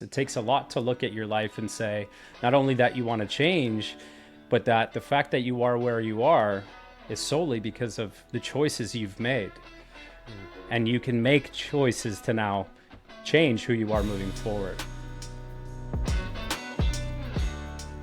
It takes a lot to look at your life and say, not only that you want to change, but that the fact that you are where you are is solely because of the choices you've made. And you can make choices to now change who you are moving forward.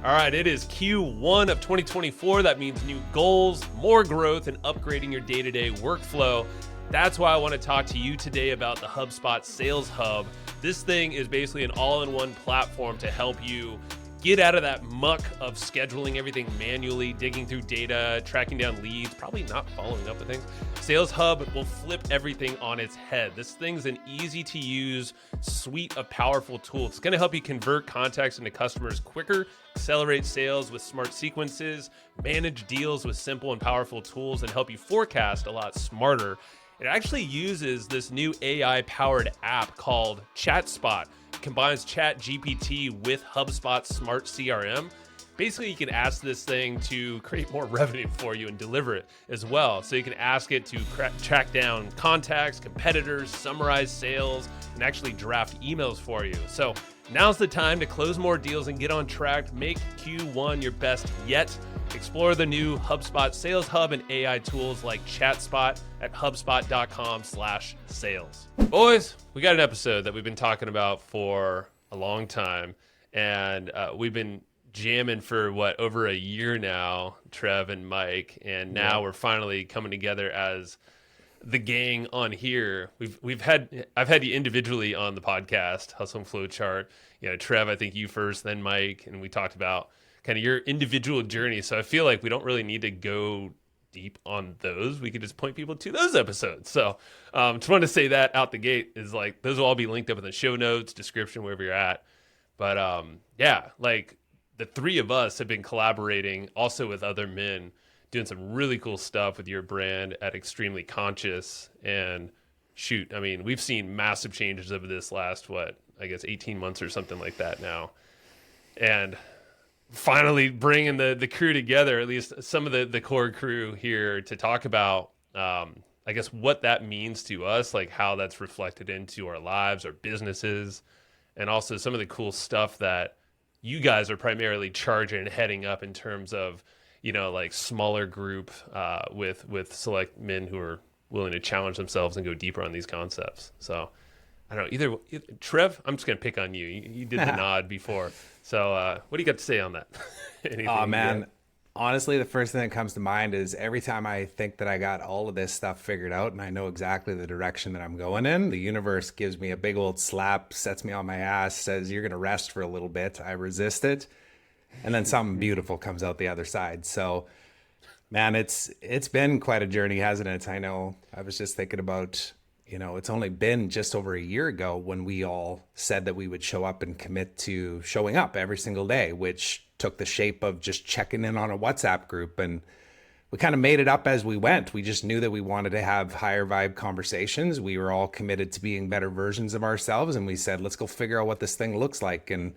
All right, it is Q1 of 2024. That means new goals, more growth, and upgrading your day-to-day workflow. That's why I want to talk to you today about the HubSpot Sales Hub. This thing is basically an all-in-one platform to help you get out of that muck of scheduling everything manually, digging through data, tracking down leads, probably not following up with things. Sales Hub will flip everything on its head. This thing's an easy-to-use suite of powerful tools. It's going to help you convert contacts into customers quicker, accelerate sales with smart sequences, manage deals with simple and powerful tools, and help you forecast a lot smarter. It actually uses this new AI-powered app called ChatSpot. It combines ChatGPT with HubSpot Smart CRM. Basically, you can ask this thing to create more revenue for you and deliver it as well. So you can ask it to track down contacts, competitors, summarize sales, and actually draft emails for you. So now's the time to close more deals and get on track. Make Q1 your best yet. Explore the new HubSpot Sales Hub and AI tools like ChatSpot at HubSpot.com/sales. Boys, we got an episode that we've been talking about for a long time, and we've been jamming for over a year now, Trev and Mike, and now we're finally coming together as the gang on here. I've had you individually on the podcast, Hustle and Flowchart. Trev, I think you first, then Mike, and we talked about kind of your individual journey. So I feel like we don't really need to go deep on those. We could just point people to those episodes. So just wanted to say that out the gate is like, those will all be linked up in the show notes, description, wherever you're at. But like the three of us have been collaborating also with other men, doing some really cool stuff with your brand at Extremely Conscious. And shoot, I mean, we've seen massive changes over this last, 18 months or something like that now. And finally bringing the crew together, at least some of the core crew here, to talk about, what that means to us, like how that's reflected into our lives, our businesses, and also some of the cool stuff that you guys are primarily charging and heading up in terms of, like smaller group with select men who are willing to challenge themselves and go deeper on these concepts. So I don't know, either Trev, I'm just going to pick on you. You did the nod before. So what do you got to say on that? Oh, man. Honestly, the first thing that comes to mind is every time I think that I got all of this stuff figured out and I know exactly the direction that I'm going in, the universe gives me a big old slap, sets me on my ass, says, you're going to rest for a little bit. I resist it. And then something beautiful comes out the other side. So, man, it's been quite a journey, hasn't it? I know. I was just thinking about, it's only been just over a year ago when we all said that we would show up and commit to showing up every single day, which took the shape of just checking in on a WhatsApp group. And we kind of made it up as we went. We just knew that we wanted to have higher vibe conversations. We were all committed to being better versions of ourselves. And we said, let's go figure out what this thing looks like. And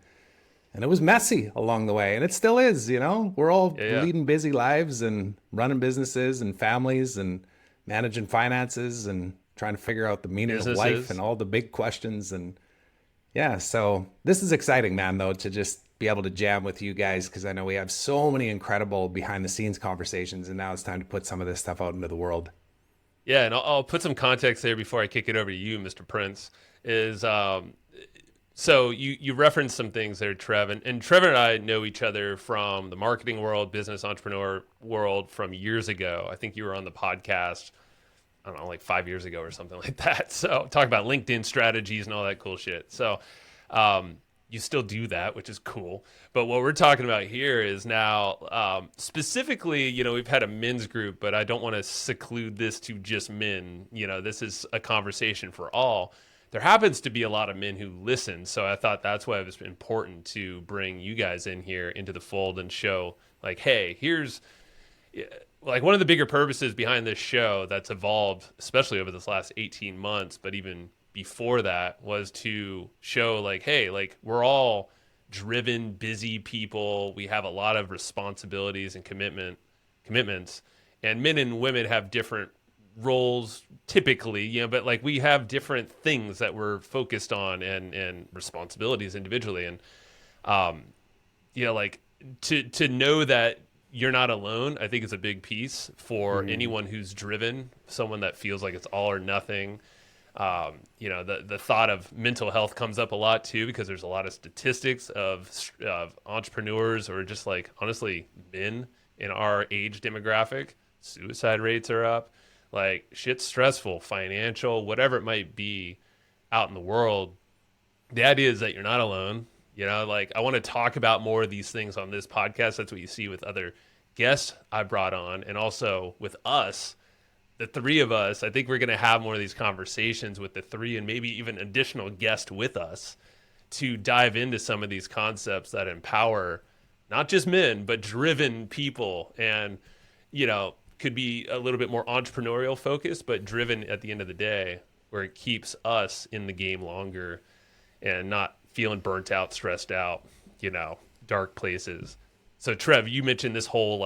it was messy along the way. And it still is, we're all leading busy lives and running businesses and families and managing finances and trying to figure out the meaning of life and all the big questions. And so this is exciting, man, though, to just be able to jam with you guys, because I know we have so many incredible behind the scenes conversations, and now it's time to put some of this stuff out into the world. Yeah, and I'll put some context there before I kick it over to you, Mr. Prince, is so you referenced some things there, Trev, and Trevor and I know each other from the marketing world, business entrepreneur world from years ago. I think you were on the podcast, I don't know, like 5 years ago or something like that. So talk about LinkedIn strategies and all that cool shit. So you still do that, which is cool. But what we're talking about here is now specifically, we've had a men's group, but I don't want to seclude this to just men. This is a conversation for all. There happens to be a lot of men who listen. So I thought that's why it was important to bring you guys in here into the fold and show like, hey, here's like one of the bigger purposes behind this show that's evolved, especially over this last 18 months, but even before that, was to show like, hey, like we're all driven, busy people. We have a lot of responsibilities and commitments, and men and women have different roles typically, but like we have different things that we're focused on and responsibilities individually. And, like to know that you're not alone, I think is a big piece for anyone who's driven, someone that feels like it's all or nothing. The thought of mental health comes up a lot too, because there's a lot of statistics of entrepreneurs or just like honestly men in our age demographic. Suicide rates are up, like shit's stressful, financial, whatever it might be out in the world. The idea is that you're not alone. Like I want to talk about more of these things on this podcast. That's what you see with other guests I brought on, and also with us, the three of us. I think we're going to have more of these conversations with the three and maybe even additional guests with us to dive into some of these concepts that empower not just men, but driven people, and, could be a little bit more entrepreneurial focused, but driven at the end of the day, where it keeps us in the game longer and not feeling burnt out, stressed out, dark places. So Trev, you mentioned this whole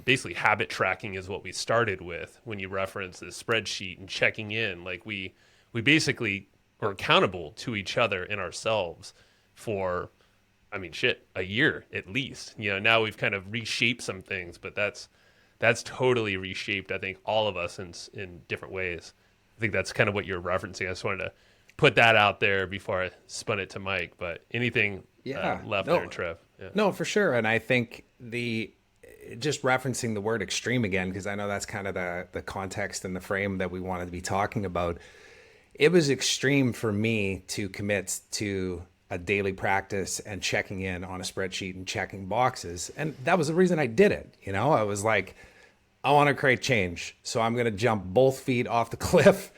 basically habit tracking is what we started with when you referenced this spreadsheet and checking in. Like we basically are accountable to each other and ourselves for, a year at least. Now we've kind of reshaped some things, but that's totally reshaped, I think, all of us in different ways. I think that's kind of what you're referencing. I just wanted to put that out there before I spun it to Mike, but anything left there, Trev? Yeah. No, for sure. And I think just referencing the word extreme again, because I know that's kind of the context and the frame that we wanted to be talking about. It was extreme for me to commit to a daily practice and checking in on a spreadsheet and checking boxes. And that was the reason I did it. I was like, I want to create change. So I'm going to jump both feet off the cliff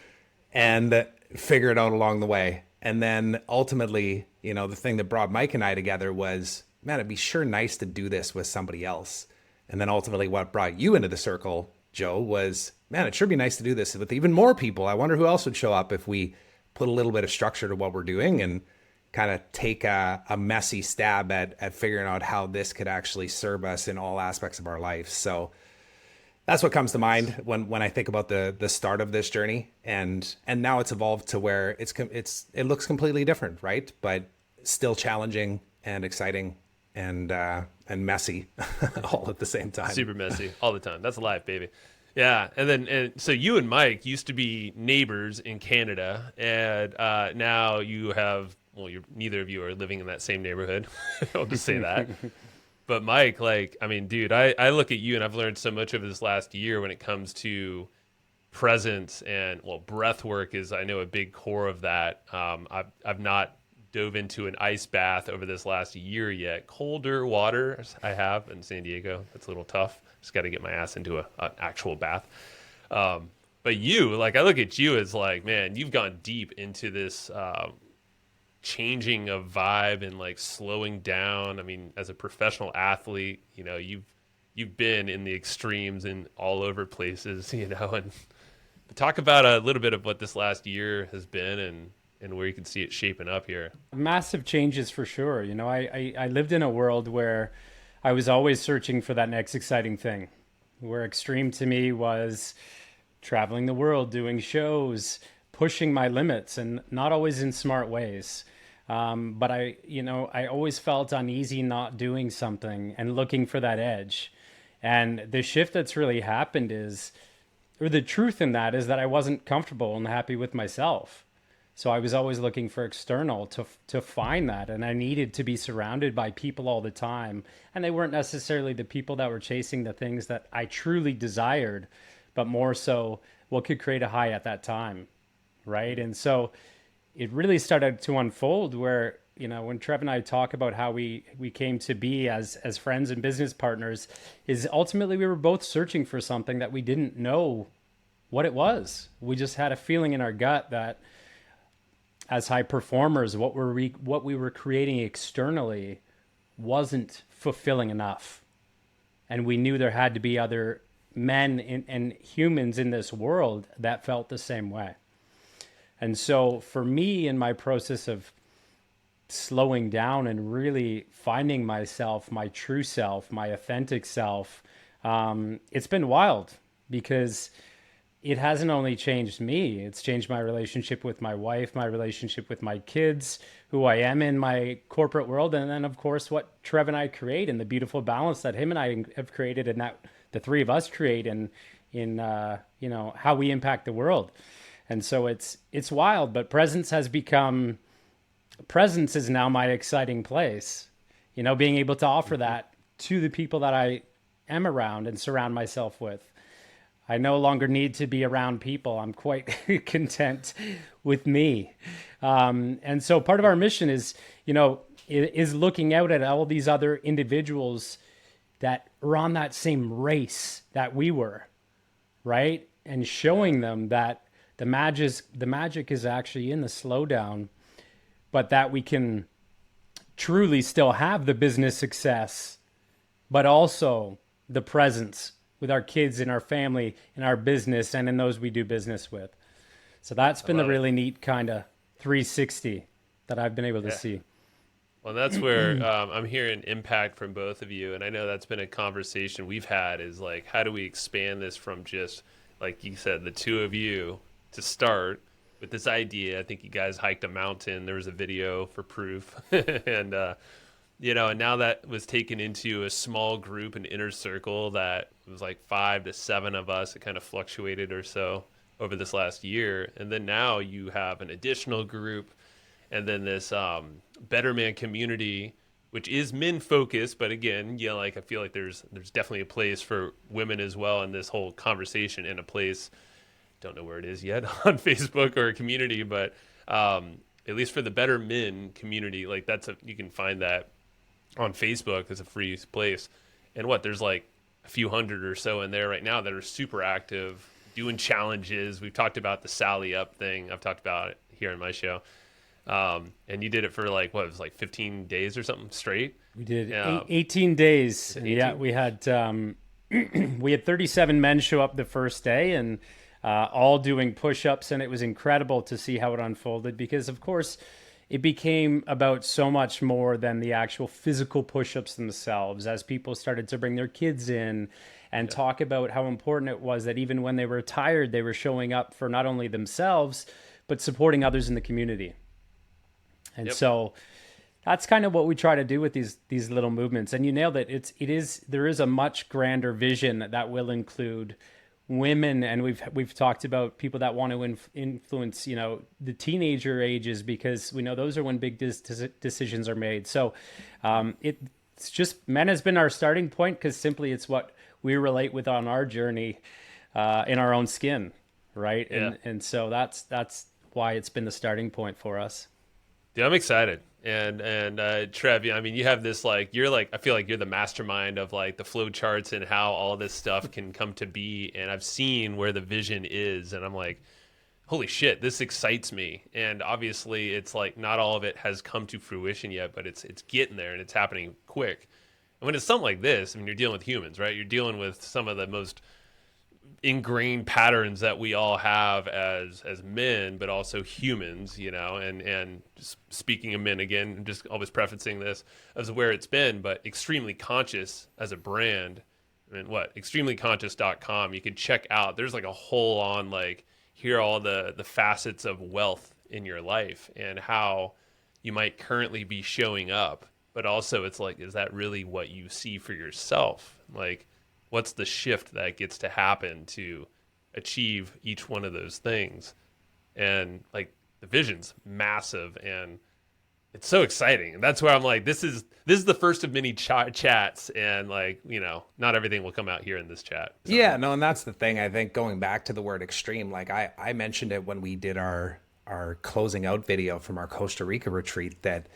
and figure it out along the way. And then ultimately, the thing that brought Mike and I together was, man, it'd be sure nice to do this with somebody else. And then ultimately what brought you into the circle, Joe, was, man, it sure be nice to do this with even more people. I wonder who else would show up if we put a little bit of structure to what we're doing and kind of take a messy stab at figuring out how this could actually serve us in all aspects of our life. So that's what comes to mind when I think about the start of this journey, and now it's evolved to where it looks completely different, right? But still challenging and exciting and messy all at the same time. Super messy all the time. That's life, baby. Yeah, and so you and Mike used to be neighbors in Canada, and now you have. Well, neither of you are living in that same neighborhood. I'll just say that. But Mike, dude, I look at you and I've learned so much over this last year when it comes to presence and, breath work is, I know, a big core of that. I've not dove into an ice bath over this last year yet. Colder water I have in San Diego. That's a little tough. Just got to get my ass into an actual bath. But you, I look at you as man, you've gone deep into this changing of vibe and slowing down. As a professional athlete, you've been in the extremes and all over places, and talk about a little bit of what this last year has been and where you can see it shaping up here. Massive changes for sure. I lived in a world where I was always searching for that next exciting thing, where extreme to me was traveling the world, doing shows, pushing my limits, and not always in smart ways. But I always felt uneasy not doing something and looking for that edge. And the shift that's really happened the truth in that is that I wasn't comfortable and happy with myself. So I was always looking for external to find that. And I needed to be surrounded by people all the time. And they weren't necessarily the people that were chasing the things that I truly desired, but more so what could create a high at that time. Right. And so it really started to unfold where, when Trev and I talk about how we came to be as friends and business partners, is ultimately we were both searching for something that we didn't know what it was. We just had a feeling in our gut that as high performers, what we were creating externally wasn't fulfilling enough. And we knew there had to be other men and humans in this world that felt the same way. And so for me, in my process of slowing down and really finding myself, my true self, my authentic self, it's been wild because it hasn't only changed me, it's changed my relationship with my wife, my relationship with my kids, who I am in my corporate world, and then of course what Trev and I create and the beautiful balance that him and I have created, and that the three of us create in how we impact the world. And so it's wild, but presence is now my exciting place. Being able to offer that to the people that I am around and surround myself with. I no longer need to be around people. I'm quite content with me. And so part of our mission is looking out at all these other individuals that are on that same race that we were, right? And showing them that the magic is actually in the slowdown, but that we can truly still have the business success, but also the presence with our kids, in our family, in our business, and in those we do business with. So that's been the really neat kind of 360 that I've been able to see. Well, that's where I'm hearing impact from both of you. And I know that's been a conversation we've had, is like, how do we expand this from just, like you said, the two of you to start with this idea? I think you guys hiked a mountain. There was a video for proof. And, and now that was taken into a small group, an inner circle that was like 5 to 7 of us. It kind of fluctuated or so over this last year. And then now you have an additional group, and then this Better Man community, which is men focused. But again, I feel like there's definitely a place for women as well in this whole conversation, and a place, don't know where it is yet on Facebook or a community, but at least for the Better Men community, like you can find that on Facebook as a free place. And there's like a few hundred or so in there right now that are super active, doing challenges. We've talked about the Sally Up thing. I've talked about it here on my show. And you did it for it was like 15 days or something straight? We did 18 days. 18? Yeah, we had 37 men show up the first day, and all doing push-ups, and it was incredible to see how it unfolded, because of course it became about so much more than the actual physical push-ups themselves, as people started to bring their kids in and talk about how important it was that even when they were tired, they were showing up for not only themselves, but supporting others in the community. And so that's kind of what we try to do with these little movements. And you nailed it. There is a much grander vision that will include women, and we've talked about people that want to influence the teenager ages, because we know those are when big decisions are made. So it's just, men has been our starting point, because simply it's what we relate with on our journey in our own skin, right? And so that's why it's been the starting point for us. Dude, I'm excited. And Trev, I mean, you have this, I feel like you're the mastermind of the flow charts and how all this stuff can come to be. And I've seen where the vision is, and I'm like, holy shit, this excites me. And obviously it's not all of it has come to fruition yet, but it's getting there, and it's happening quick. And when it's something like this, I mean, you're dealing with humans, right? You're dealing with some of the most ingrained patterns that we all have as men, but also humans, and just speaking of men again, I'm just always prefacing this as where it's been, but extremely conscious as a brand. I mean, extremelyconscious.com, you can check out, there's a whole on here are all the facets of wealth in your life and how you might currently be showing up, but also it's is that really what you see for yourself? What's the shift that gets to happen to achieve each one of those things? And the vision's massive, and it's so exciting. And that's where I'm this is the first of many chats, and not everything will come out here in this chat. So. Yeah, no, and that's the thing. I think going back to the word extreme, I mentioned it when we did our closing out video from our Costa Rica retreat, that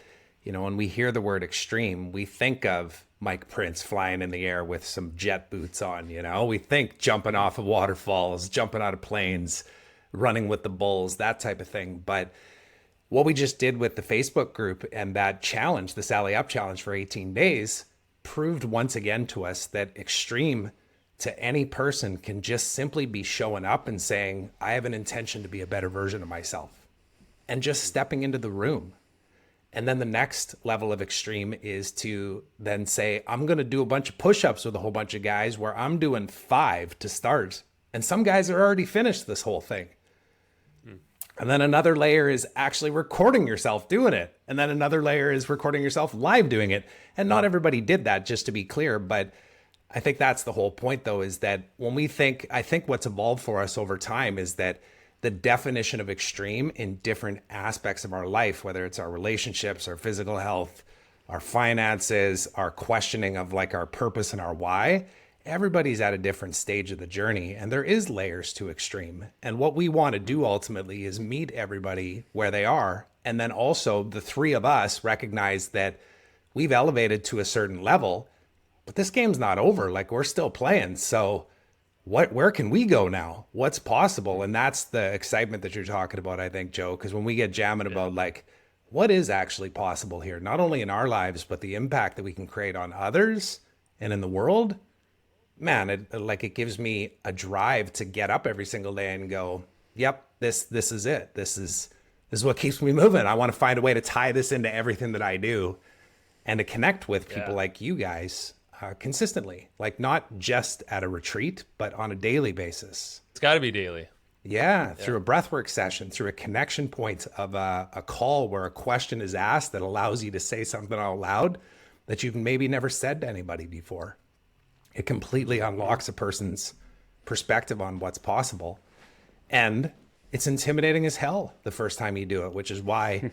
when we hear the word extreme, we think of Mike Prince flying in the air with some jet boots on, we think jumping off of waterfalls, jumping out of planes, running with the bulls, that type of thing. But what we just did with the Facebook group and that challenge, the Sally Up challenge for 18 days, proved once again to us that extreme to any person can just simply be showing up and saying, I have an intention to be a better version of myself, and just stepping into the room. And then the next level of extreme is to then say, I'm going to do a bunch of push-ups with a whole bunch of guys, where I'm doing 5 to start, And some guys are already finished this whole thing. And then another layer is actually recording yourself doing it. And then another layer is recording yourself live doing it. And not everybody did that, just to be clear. But I think that's the whole point, though, is that when we think, I think what's evolved for us over time is that the definition of extreme in different aspects of our life, whether it's our relationships, our physical health, our finances, our questioning of like our purpose and our why, everybody's at a different stage of the journey, and there is layers to extreme. And what we want to do ultimately is meet everybody where they are. And then also the three of us recognize that we've elevated to a certain level, but this game's not over. Like, we're still playing. So where can we go now? What's possible? And that's the excitement that you're talking about, I think, Joe, because when we get jamming about like, what is actually possible here, not only in our lives, but the impact that we can create on others and in the world, man, it gives me a drive to get up every single day and go, yep, this is it. This is what keeps me moving. I want to find a way to tie this into everything that I do and to connect with people like you guys consistently, like not just at a retreat, but on a daily basis. It's got to be daily. Yeah, through a breathwork session, through a connection point of a call where a question is asked that allows you to say something out loud that you've maybe never said to anybody before. It completely unlocks a person's perspective on what's possible. And it's intimidating as hell the first time you do it, which is why,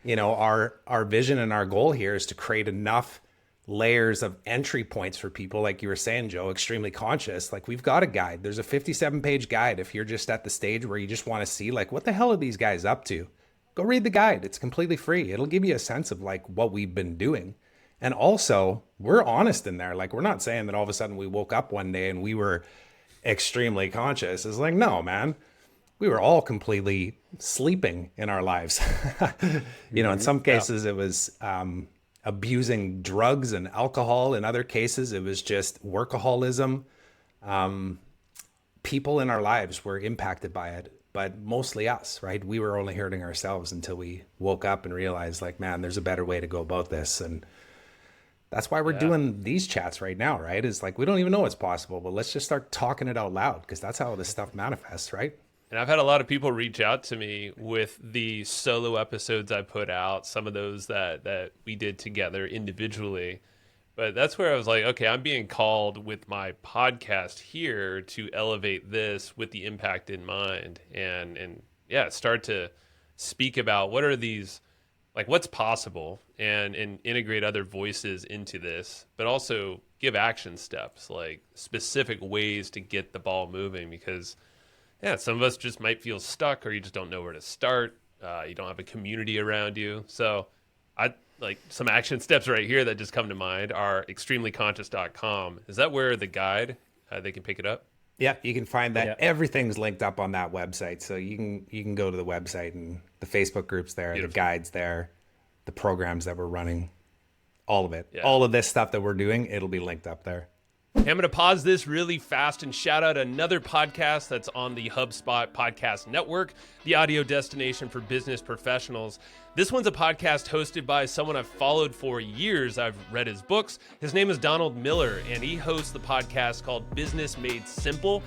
our vision and our goal here is to create enough layers of entry points for people, like you were saying, Joe, extremely conscious. Like, we've got a guide. There's a 57-page guide. If you're just at the stage where you just want to see, like, what the hell are these guys up to? Go read the guide. It's completely free. It'll give you a sense of like what we've been doing. And also, we're honest in there. Like, we're not saying that all of a sudden we woke up one day and we were extremely conscious. It's like, no, man, we were all completely sleeping in our lives. In some cases it was abusing drugs and alcohol. In other cases, it was just workaholism. People in our lives were impacted by it, but mostly us, right? We were only hurting ourselves until we woke up and realized, like, man, there's a better way to go about this. And that's why we're doing these chats right now, right? It's like, we don't even know what's possible, but let's just start talking it out loud, because that's how this stuff manifests, right? And I've had a lot of people reach out to me with the solo episodes I put out, some of those that we did together individually. But that's where I was like, okay, I'm being called with my podcast here to elevate this with the impact in mind, and start to speak about what are these, like, what's possible, and integrate other voices into this, but also give action steps, like specific ways to get the ball moving, because some of us just might feel stuck, or you just don't know where to start. You don't have a community around you. So I like some action steps right here that just come to mind are extremelyconscious.com. Is that where the guide, they can pick it up? Yeah, you can find that. Yeah. Everything's linked up on that website. So you can go to the website, and the Facebook groups there, Beautiful. The guides there, the programs that we're running, all of it. Yeah. All of this stuff that we're doing, it'll be linked up there. Hey, I'm going to pause this really fast and shout out another podcast that's on the HubSpot Podcast Network, the audio destination for business professionals. This one's a podcast hosted by someone I've followed for years. I've read his books. His name is Donald Miller, and he hosts the podcast called Business Made Simple.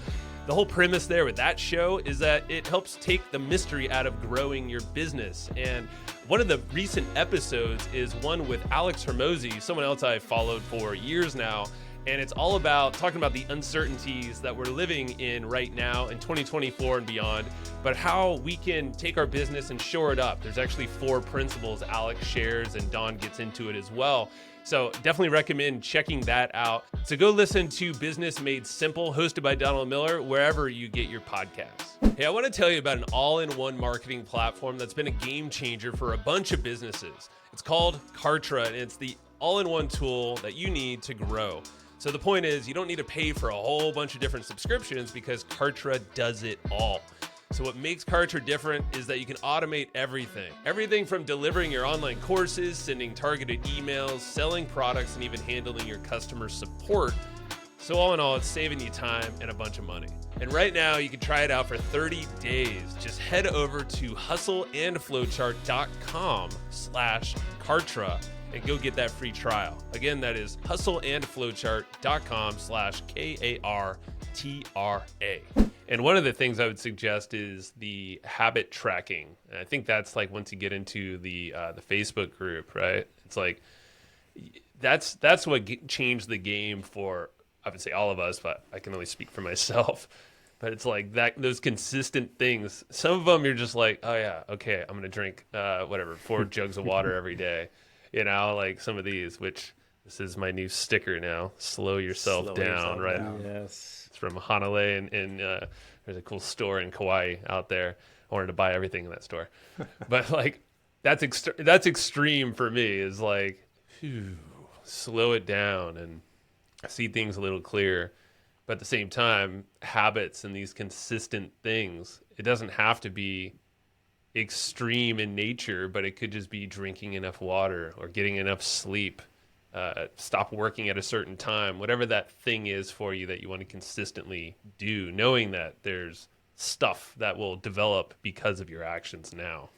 The whole premise there with that show is that it helps take the mystery out of growing your business. And one of the recent episodes is one with Alex Hermosi, someone else I've followed for years now. And it's all about talking about the uncertainties that we're living in right now in 2024 and beyond, but how we can take our business and shore it up. There's actually 4 principles Alex shares, and Don gets into it as well. So definitely recommend checking that out. So go listen to Business Made Simple, hosted by Donald Miller, wherever you get your podcasts. Hey, I want to tell you about an all-in-one marketing platform that's been a game changer for a bunch of businesses. It's called Kartra, and it's the all-in-one tool that you need to grow. So the point is, you don't need to pay for a whole bunch of different subscriptions, because Kartra does it all. So what makes Kartra different is that you can automate everything. Everything from delivering your online courses, sending targeted emails, selling products, and even handling your customer support. So all in all, it's saving you time and a bunch of money. And right now, you can try it out for 30 days. Just head over to hustleandflowchart.com/Kartra and go get that free trial. Again, that is hustleandflowchart.com/KARTRA. And one of the things I would suggest is the habit tracking. And I think that's like once you get into the Facebook group, right? It's like that's what changed the game for, I would say, all of us, but I can only speak for myself. But it's like that, those consistent things. Some of them you're just like, oh yeah, okay, I'm gonna drink 4 jugs of water every day. Like some of these, which this is my new sticker now. Slow yourself down, right? Down. Yes. It's from Hanalei, and there's a cool store in Kauai out there. I wanted to buy everything in that store, but like that's extreme for me. Is like, phew, slow it down and see things a little clearer. But at the same time, habits and these consistent things, it doesn't have to be extreme in nature, but it could just be drinking enough water or getting enough sleep, stop working at a certain time, whatever that thing is for you that you want to consistently do, knowing that there's stuff that will develop because of your actions now.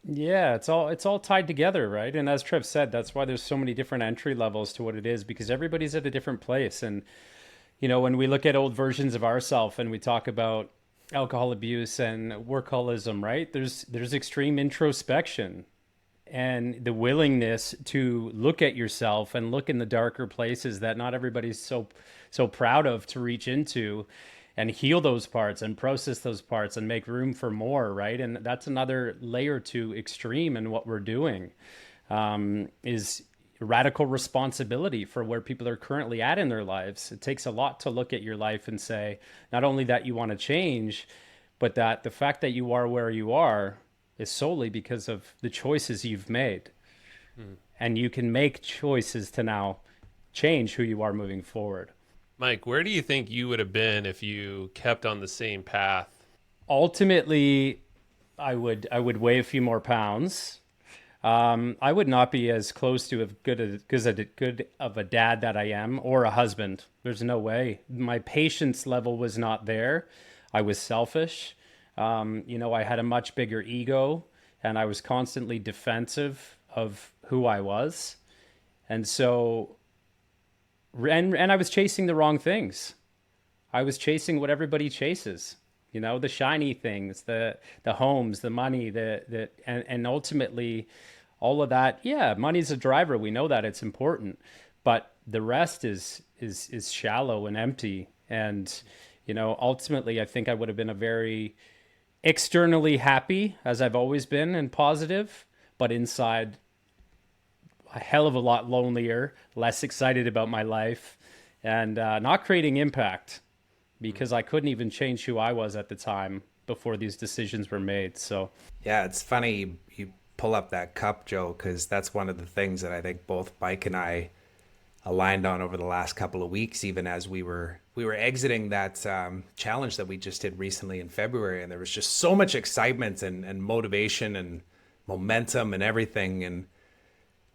Yeah, it's all tied together, right? And as Trev said, that's why there's so many different entry levels to what it is, because everybody's at a different place. And when we look at old versions of ourselves and we talk about alcohol abuse and workaholism, right? There's extreme introspection and the willingness to look at yourself and look in the darker places that not everybody's so proud of, to reach into and heal those parts and process those parts and make room for more, right? And that's another layer to extreme in what we're doing, is radical responsibility for where people are currently at in their lives. It takes a lot to look at your life and say, not only that you want to change, but that the fact that you are where you are is solely because of the choices you've made. And you can make choices to now change who you are moving forward. Mike, where do you think you would have been if you kept on the same path? Ultimately, I would weigh a few more pounds. I would not be as close to as good of a dad that I am, or a husband. There's no way. My patience level was not there. I was selfish. I had a much bigger ego, and I was constantly defensive of who I was. And so, and I was chasing the wrong things. I was chasing what everybody chases. The shiny things, the homes, the money, and ultimately all of that. Yeah, money's a driver. We know that it's important, but the rest is shallow and empty. And, ultimately I think I would have been a very externally happy, as I've always been, and positive, but inside a hell of a lot lonelier, less excited about my life, and not creating impact, because I couldn't even change who I was at the time before these decisions were made. So yeah, it's funny you pull up that cup, Joe, because that's one of the things that I think both Mike and I aligned on over the last couple of weeks, even as we were exiting that challenge that we just did recently in February. And there was just so much excitement and motivation and momentum and everything. And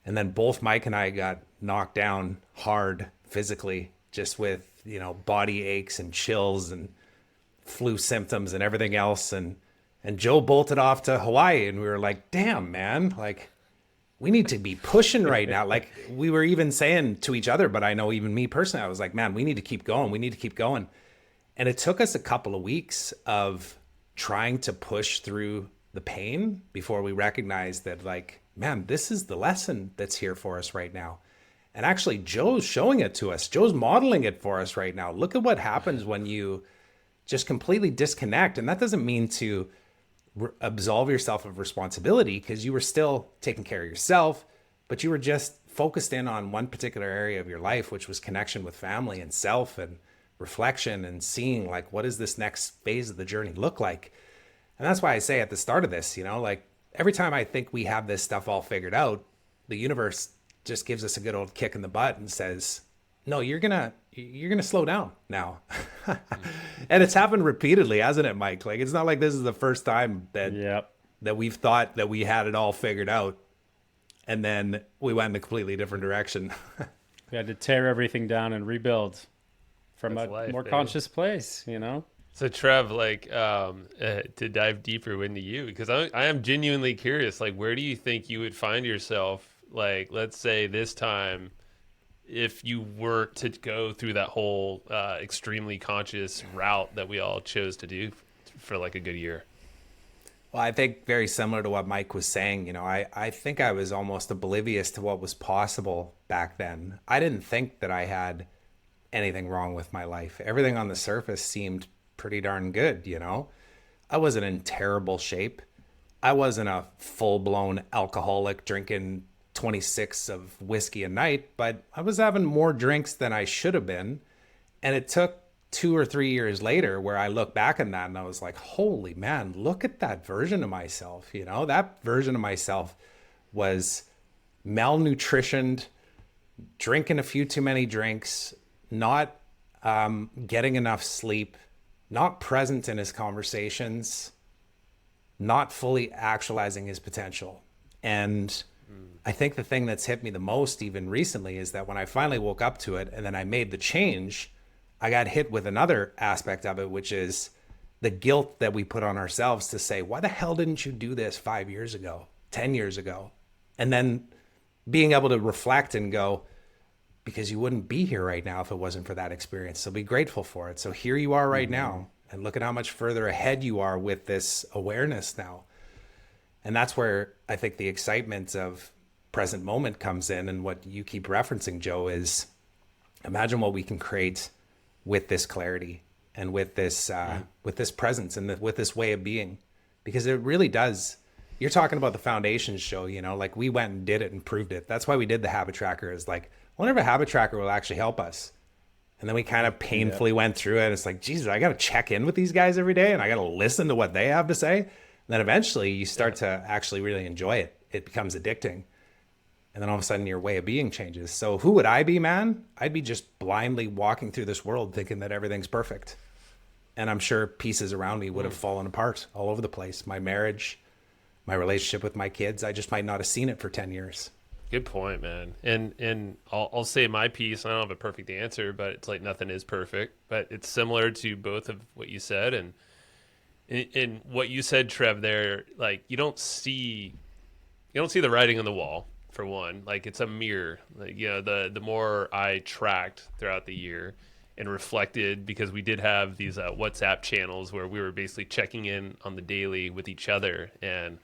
then both Mike and I got knocked down hard physically, just with, body aches and chills and flu symptoms and everything else. And Joe bolted off to Hawaii, and we were like, damn, man, like, we need to be pushing right now. Like, we were even saying to each other, but I know even me personally, I was like, man, we need to keep going. We need to keep going. And it took us a couple of weeks of trying to push through the pain before we recognized that, like, man, this is the lesson that's here for us right now. And actually, Joe's showing it to us. Joe's modeling it for us right now. Look at what happens when you just completely disconnect. And that doesn't mean to absolve yourself of responsibility, because you were still taking care of yourself, but you were just focused in on one particular area of your life, which was connection with family and self and reflection and seeing, like, what does this next phase of the journey look like? And that's why I say at the start of this, like, every time I think we have this stuff all figured out, the universe just gives us a good old kick in the butt and says, no, you're gonna slow down now. And it's happened repeatedly, hasn't it, Mike? Like, it's not like this is the first time that we've thought that we had it all figured out, and then we went in a completely different direction. We had to tear everything down and rebuild from more conscious place, So Trev, like, to dive deeper into you, because I am genuinely curious, like, where do you think you would find yourself? Like, let's say this time if you were to go through that whole extremely conscious route that we all chose to do for like a good year? Well, I think very similar to what Mike was saying, I think I was almost oblivious to what was possible back then. I didn't think that I had anything wrong with my life. Everything on the surface seemed pretty darn good, I wasn't in terrible shape. I wasn't a full-blown alcoholic drinking 26 of whiskey a night, but I was having more drinks than I should have been. And it took 2 or 3 years later where I look back on that and I was like, holy man, look at that version of myself. That version of myself was malnutritioned, drinking a few too many drinks, not getting enough sleep, not present in his conversations, not fully actualizing his potential. And I think the thing that's hit me the most even recently is that when I finally woke up to it and then I made the change, I got hit with another aspect of it, which is the guilt that we put on ourselves to say, why the hell didn't you do this 5 years ago, 10 years ago? And then being able to reflect and go, because you wouldn't be here right now if it wasn't for that experience. So be grateful for it. So here you are right now, and look at how much further ahead you are with this awareness now. And that's where I think the excitement of present moment comes in. And what you keep referencing, Joe, is imagine what we can create with this clarity and with this presence and with this way of being, because it really does. You're talking about the foundations, Joe, like we went and did it and proved it. That's why we did the habit tracker, is like, I wonder if a habit tracker will actually help us. And then we kind of painfully went through it. It's like, Jesus, I got to check in with these guys every day and I got to listen to what they have to say. And then eventually you start to actually really enjoy it. It becomes addicting. And then all of a sudden your way of being changes. So who would I be, man? I'd be just blindly walking through this world thinking that everything's perfect. And I'm sure pieces around me would have fallen apart all over the place. My marriage, my relationship with my kids, I just might not have seen it for 10 years. Good point, man. And I'll say my piece. I don't have a perfect answer, but it's like nothing is perfect. But it's similar to both of what you said, and in what you said, Trev. There, like you don't see the writing on the wall. For one, like it's a mirror. Like the more I tracked throughout the year and reflected, because we did have these WhatsApp channels where we were basically checking in on the daily with each other, and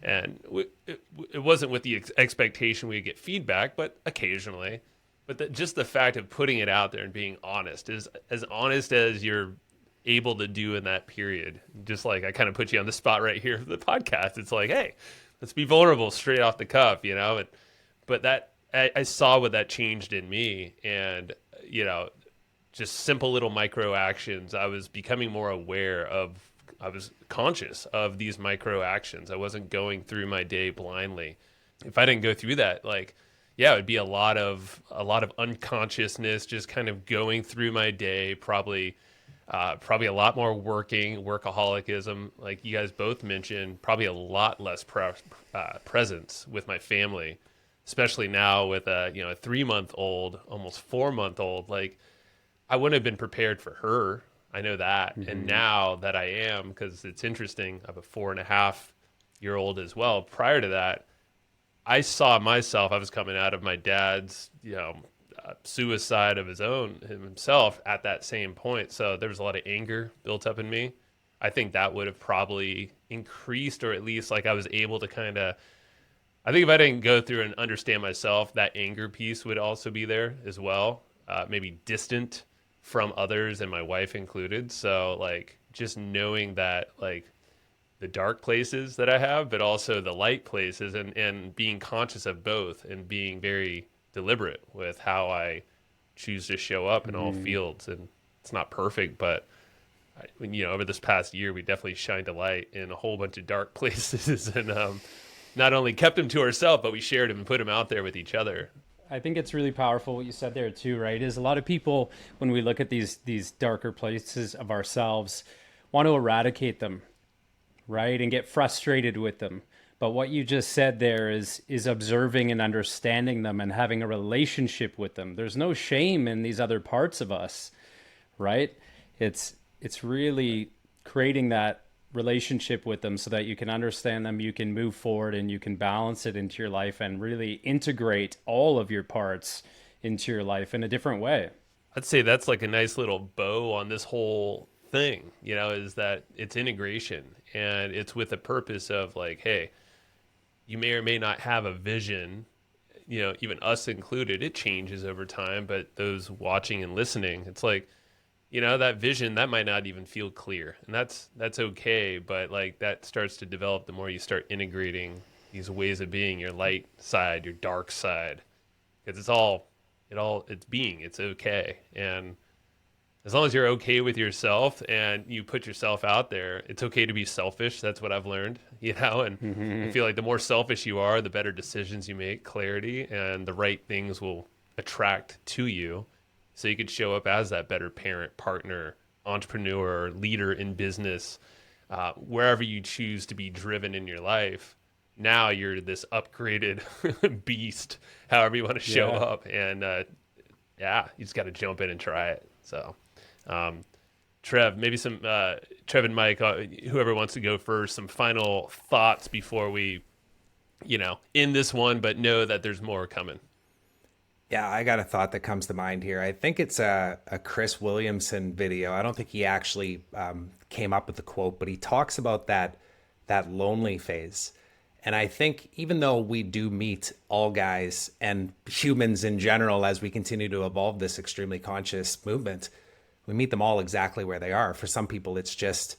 it wasn't with the expectation we'd get feedback, but occasionally. But just the fact of putting it out there and being honest, is as honest as you're able to do in that period. Just like I kind of put you on the spot right here for the podcast. It's like, hey, let's be vulnerable straight off the cuff, But that I saw what that changed in me, and just simple little micro actions. I was becoming more aware of. I was conscious of these micro actions. I wasn't going through my day blindly. If I didn't go through that, it would be a lot of unconsciousness, just kind of going through my day, probably a lot more workaholicism, like you guys both mentioned, probably a lot less presence with my family, especially now with a 3-month-old, almost 4-month-old. Like I wouldn't have been prepared for her. I know that. Mm-hmm. And now that I am, because it's interesting, I have a 4.5-year-old as well. Prior to that, I saw myself, I was coming out of my dad's, suicide of himself at that same point. So there was a lot of anger built up in me. I think that would have probably increased, or at least like I was able to I think if I didn't go through and understand myself, that anger piece would also be there as well. Maybe distant from others and my wife included. So like just knowing that like the dark places that I have, but also the light places, and being conscious of both and being very deliberate with how I choose to show up in all fields. And it's not perfect, but over this past year, we definitely shined a light in a whole bunch of dark places, and not only kept them to ourselves, but we shared them and put them out there with each other. I think it's really powerful what you said there too, right? Is a lot of people, when we look at these darker places of ourselves, want to eradicate them, right? And get frustrated with them. But what you just said there is observing and understanding them and having a relationship with them. There's no shame in these other parts of us, right? It's really creating that relationship with them so that you can understand them, you can move forward, and you can balance it into your life and really integrate all of your parts into your life in a different way. I'd say that's like a nice little bow on this whole thing, is that it's integration, and it's with the purpose of like, hey, you may or may not have a vision, even us included, it changes over time, but those watching and listening, it's like, that vision, that might not even feel clear, and that's okay, but like that starts to develop the more you start integrating these ways of being, your light side, your dark side, because it's okay. And as long as you're okay with yourself and you put yourself out there, it's okay to be selfish. That's what I've learned, and I feel like the more selfish you are, the better decisions you make, clarity, and the right things will attract to you. So you could show up as that better parent, partner, entrepreneur, leader in business, wherever you choose to be driven in your life. Now you're this upgraded beast, however you want to show up. And you just got to jump in and try it. So, Trev, maybe Trev and Mike, whoever wants to go first, some final thoughts before we, end this one, but know that there's more coming. Yeah, I got a thought that comes to mind here. I think it's a Chris Williamson video. I don't think he actually came up with the quote, but he talks about that lonely phase. And I think even though we do meet all guys and humans in general as we continue to evolve this extremely conscious movement, we meet them all exactly where they are. For some people, it's just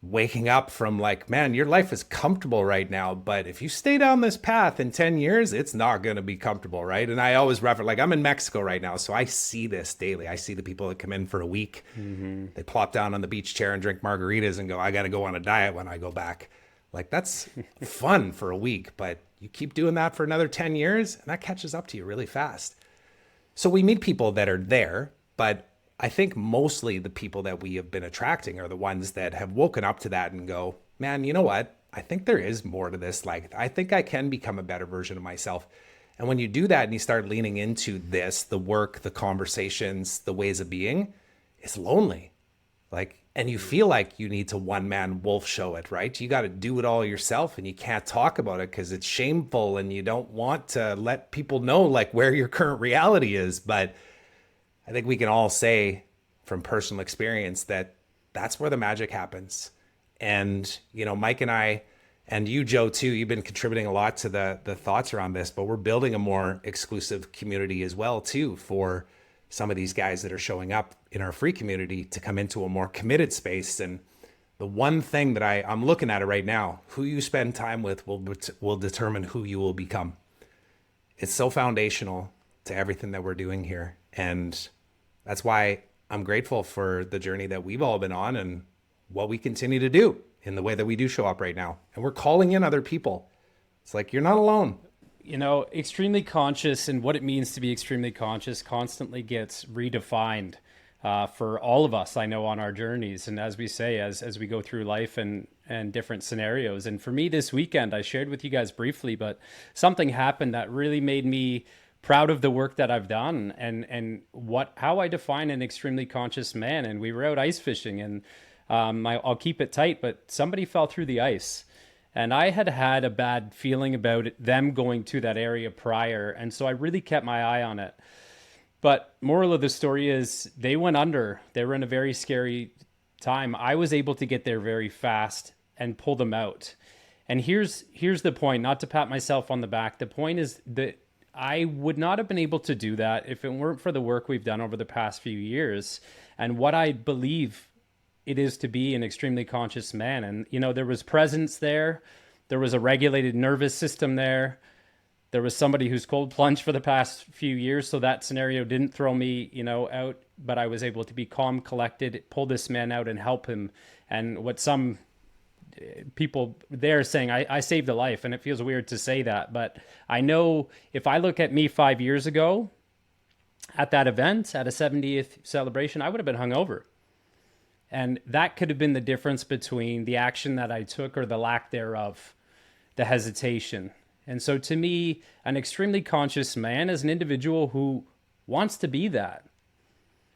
waking up from like, man, your life is comfortable right now, but if you stay down this path in 10 years, it's not going to be comfortable, right? And I always refer, like, I'm in Mexico right now, so I see this daily. I see the people that come in for a week. They plop down on the beach chair and drink margaritas and go, I got to go on a diet when I go back. Like, that's fun for a week, but you keep doing that for another 10 years and that catches up to you really fast. So we meet people that are there, but I think mostly the people that we have been attracting are the ones that have woken up to that and go, man, you know what? I think there is more to this. Like, I think I can become a better version of myself. And when you do that and you start leaning into this, the work, the conversations, the ways of being, it's lonely. Like, and you feel like you need to one-man wolf show it, right? You got to do it all yourself and you can't talk about it because it's shameful and you don't want to let people know like where your current reality is. But I think we can all say from personal experience that that's where the magic happens. And, Mike and I, and you, Joe, too, you've been contributing a lot to the thoughts around this, but we're building a more exclusive community as well, too, for some of these guys that are showing up in our free community to come into a more committed space. And the one thing that I'm looking at it right now, who you spend time with will determine who you will become. It's so foundational to everything that we're doing here. And that's why I'm grateful for the journey that we've all been on and what we continue to do in the way that we do show up right now. And we're calling in other people. It's like, you're not alone. Extremely conscious and what it means to be extremely conscious constantly gets redefined for all of us, I know, on our journeys. And as we say, as we go through life and different scenarios. And for me this weekend, I shared with you guys briefly, but something happened that really made me proud of the work that I've done and how I define an extremely conscious man. And we were out ice fishing and I'll keep it tight, but somebody fell through the ice. And I had a bad feeling about them going to that area prior. And so I really kept my eye on it. But moral of the story is they went under. They were in a very scary time. I was able to get there very fast and pull them out. And here's the point, not to pat myself on the back. The point is that I would not have been able to do that if it weren't for the work we've done over the past few years and what I believe it is to be an extremely conscious man. And, there was presence there. There was a regulated nervous system there. There was somebody who's cold plunged for the past few years. So that scenario didn't throw me, out, but I was able to be calm, collected, pull this man out and help him. And what some people there saying, I saved a life, and it feels weird to say that, but I know if I look at me 5 years ago at that event, at a 70th celebration, I would have been hungover. And that could have been the difference between the action that I took or the lack thereof, the hesitation. And so to me, an extremely conscious man is an individual who wants to be that,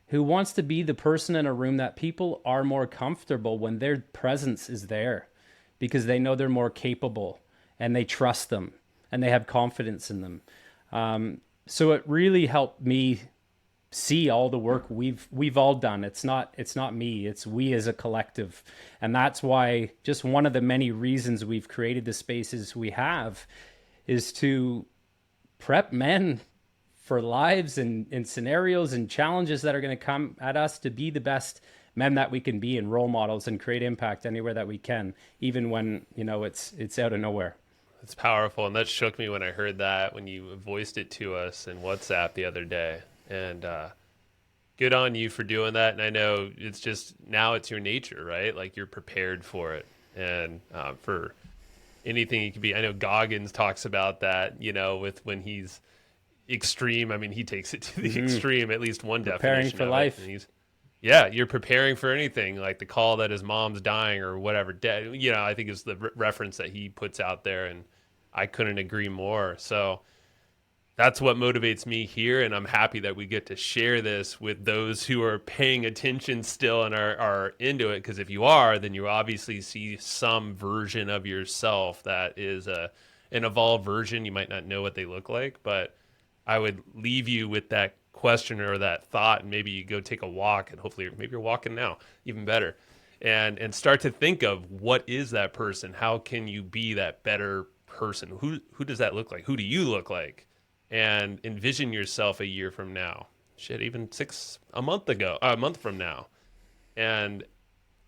who wants to be the person in a room that people are more comfortable when their presence is there because they know they're more capable and they trust them and they have confidence in them. So it really helped me see all the work we've all done. It's not me, it's we as a collective. And that's why just one of the many reasons we've created the spaces we have is to prep men for lives and scenarios and challenges that are going to come at us, to be the best men that we can be, and role models, and create impact anywhere that we can, even when, you know, it's out of nowhere. It's powerful, and that shook me when I heard that, when you voiced it to us in WhatsApp the other day. And good on you for doing that. And I know it's just, now it's your nature, right? Like, you're prepared for it. And for anything you can be, I know Goggins talks about that, you know, with when he's extreme. I mean, he takes it to the extreme, at least one Preparing definition for of life. it. And yeah, you're preparing for anything, like the call that his mom's dying or whatever. Dead, you know, I think is the reference that he puts out there, and I couldn't agree more. So that's what motivates me here, and I'm happy that we get to share this with those who are paying attention still and are into it. Because if you are, then you obviously see some version of yourself that is an evolved version. You might not know what they look like, but I would leave you with that question or that thought, and maybe you go take a walk, and hopefully maybe you're walking now, even better, and start to think of, what is that person? How can you be that better person? Who does that look like? Who do you look like? And envision yourself a year from now, even a month from now. And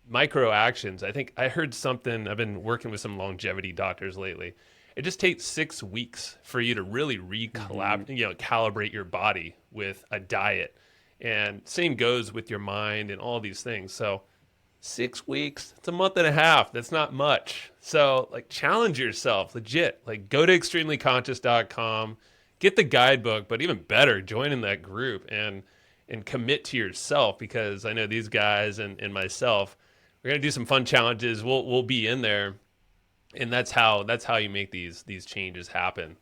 micro actions. I think I heard something, I've been working with some longevity doctors lately. It just takes 6 weeks for you to really calibrate your body with a diet. And same goes with your mind and all these things. So 6 weeks, it's a month and a half. That's not much. So like, challenge yourself, legit. Like, go to extremelyconscious.com, get the guidebook, but even better, join in that group and commit to yourself, because I know these guys and myself, we're going to do some fun challenges. We'll be in there. And that's how you make these changes happen.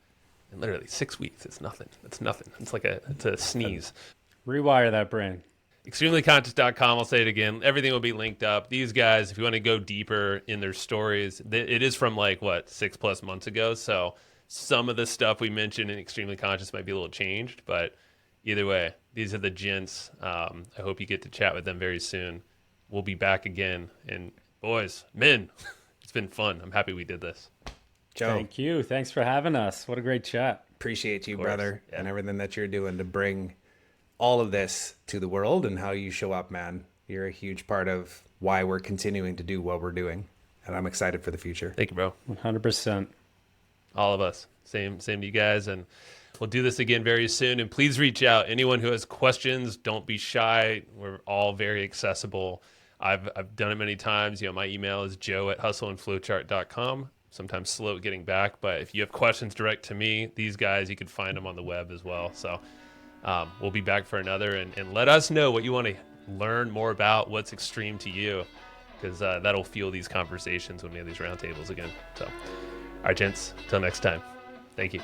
And literally 6 weeks, it's nothing. It's nothing. It's a sneeze. Rewire that brain. Extremelyconscious.com. I'll say it again. Everything will be linked up. These guys, if you want to go deeper in their stories, it is from 6+ months ago. So some of the stuff we mentioned in Extremely Conscious might be a little changed, but either way, these are the gents. I hope you get to chat with them very soon. We'll be back again. And boys, men, it's been fun. I'm happy we did this. Joe, Thank you. Thanks for having us. What a great chat. appreciate you, brother, and everything that you're doing to bring all of this to the world, and how you show up, man. You're a huge part of why we're continuing to do what we're doing, and I'm excited for the future. Thank you, bro. 100%. All of us. Same to you guys. And we'll do this again very soon. And please reach out. Anyone who has questions, don't be shy. We're all very accessible. I've done it many times. You know, my email is joe@hustleandflowchart.com. Sometimes slow at getting back, but if you have questions direct to me, these guys, you can find them on the web as well. So we'll be back for another, and let us know what you want to learn more about, what's extreme to you, because that'll fuel these conversations when we have these roundtables again. So, all right, gents, until next time. Thank you.